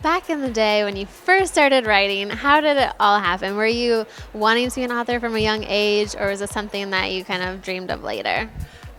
Back in the day when you first started writing, how did it all happen? Were you wanting to be an author from a young age, or was it something that you kind of dreamed of later?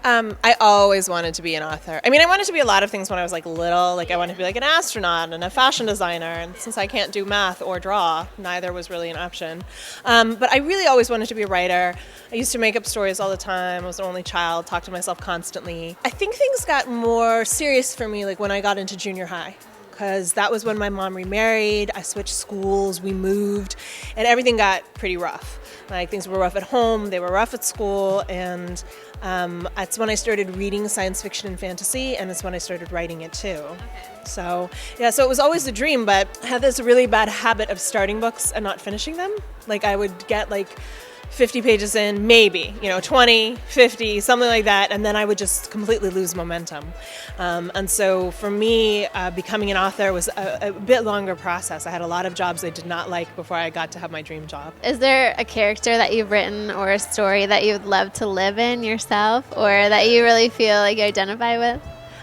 I always wanted to be an author. I mean, I wanted to be a lot of things when I was like little. Like I wanted to be like an astronaut and a fashion designer. And since I can't do math or draw, neither was really an option. But I really always wanted to be a writer. I used to make up stories all the time. I was an only child, talked to myself constantly. I think things got more serious for me like when I got into junior high, because that was when my mom remarried, I switched schools, we moved, and everything got pretty rough. Like things were rough at home, they were rough at school, and that's when I started reading science fiction and fantasy, and it's when I started writing it too. So it was always a dream, but I had this really bad habit of starting books and not finishing them. Like I would get like 50 pages in, maybe, 20, 50, something like that, and then I would just completely lose momentum. And so for me, becoming an author was a bit longer process. I had a lot of jobs I did not like before I got to have my dream job. Is there a character that you've written or a story that you would love to live in yourself, or that you really feel like you identify with?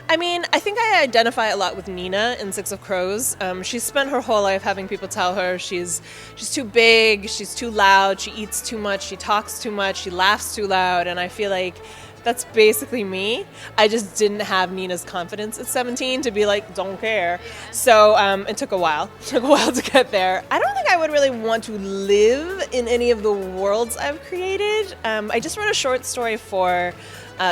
I mean, I think I identify a lot with Nina in Six of Crows. She's spent her whole life having people tell her she's too big, she's too loud, she eats too much, she talks too much, she laughs too loud, and I feel like that's basically me. I just didn't have Nina's confidence at 17 to be like, don't care. So it took a while. It took a while to get there. I don't think I would really want to live in any of the worlds I've created. I just wrote a short story for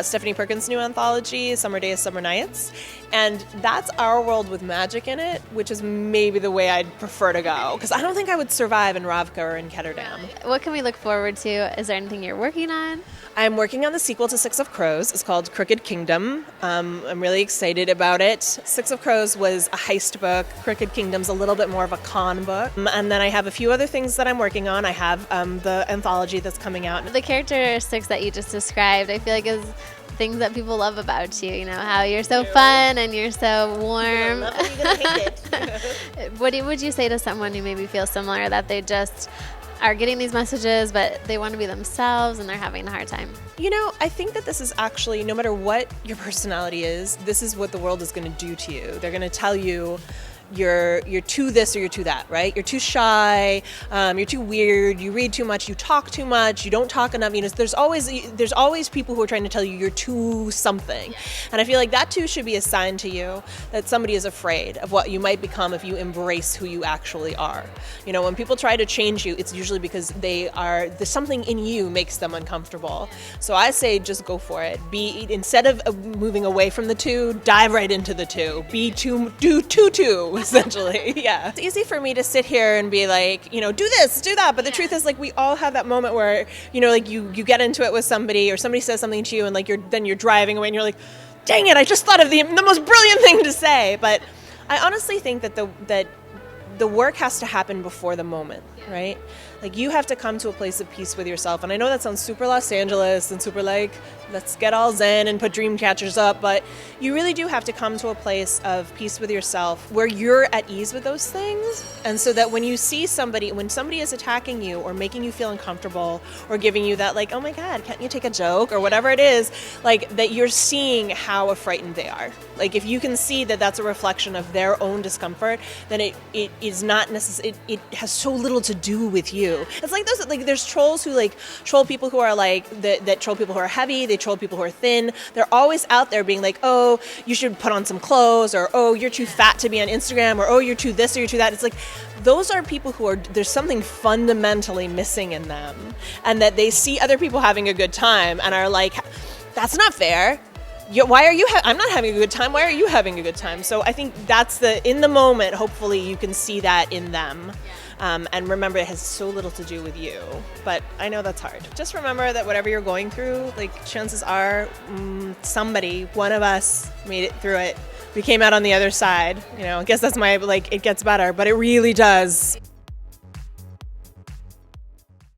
Stephanie Perkins' new anthology, Summer Days, Summer Nights. And that's our world with magic in it, which is maybe the way I'd prefer to go. Because I don't think I would survive in Ravka or in Ketterdam. What can we look forward to? Is there anything you're working on? I'm working on the sequel to Six of Crows. It's called Crooked Kingdom. I'm really excited about it. Six of Crows was a heist book. Crooked Kingdom's a little bit more of a con book. And then I have a few other things that I'm working on. I have the anthology that's coming out. The characteristics that you just described, I feel like is things that people love about you, how you're so fun and you're so warm. You're gonna hate it. What would you say to someone who maybe feels similar, that they just are getting these messages but they want to be themselves and they're having a hard time? I think that this is actually, no matter what your personality is, this is what the world is going to do to you. They're going to tell you you're too this or you're too that, right? You're too shy, you're too weird, you read too much, you talk too much, you don't talk enough. There's always people who are trying to tell you you're too something. And I feel like that too should be a sign to you that somebody is afraid of what you might become if you embrace who you actually are. When people try to change you, it's usually because there's something in you makes them uncomfortable. So I say just go for it. Instead of moving away from the two, dive right into the two. Do two. Essentially, yeah. It's easy for me to sit here and be like, do this, do that. But the truth is, like, we all have that moment where, like you get into it with somebody or somebody says something to you and like you're driving away and you're like, dang it, I just thought of the most brilliant thing to say. But I honestly think that the work has to happen before the moment, right? Like you have to come to a place of peace with yourself. And I know that sounds super Los Angeles and super like, let's get all zen and put dream catchers up, but you really do have to come to a place of peace with yourself where you're at ease with those things. And so that when you see when somebody is attacking you or making you feel uncomfortable or giving you that like, oh my God, can't you take a joke or whatever it is, like that you're seeing how frightened they are. Like if you can see that that's a reflection of their own discomfort, then it is not necessary. It has so little to do with you. It's like those, like there's trolls who like troll people who are like, that troll people who are heavy, they troll people who are thin. They're always out there being like, oh, you should put on some clothes, or oh, you're too fat to be on Instagram, or oh, you're too this or you're too that. It's like, those are people who there's something fundamentally missing in them, and that they see other people having a good time and are like, that's not fair. Why are you? I'm not having a good time. Why are you having a good time? So I think that's in the moment. Hopefully, you can see that in them, and remember it has so little to do with you. But I know that's hard. Just remember that whatever you're going through, like chances are, one of us made it through it. We came out on the other side. I guess that's my it gets better, but it really does.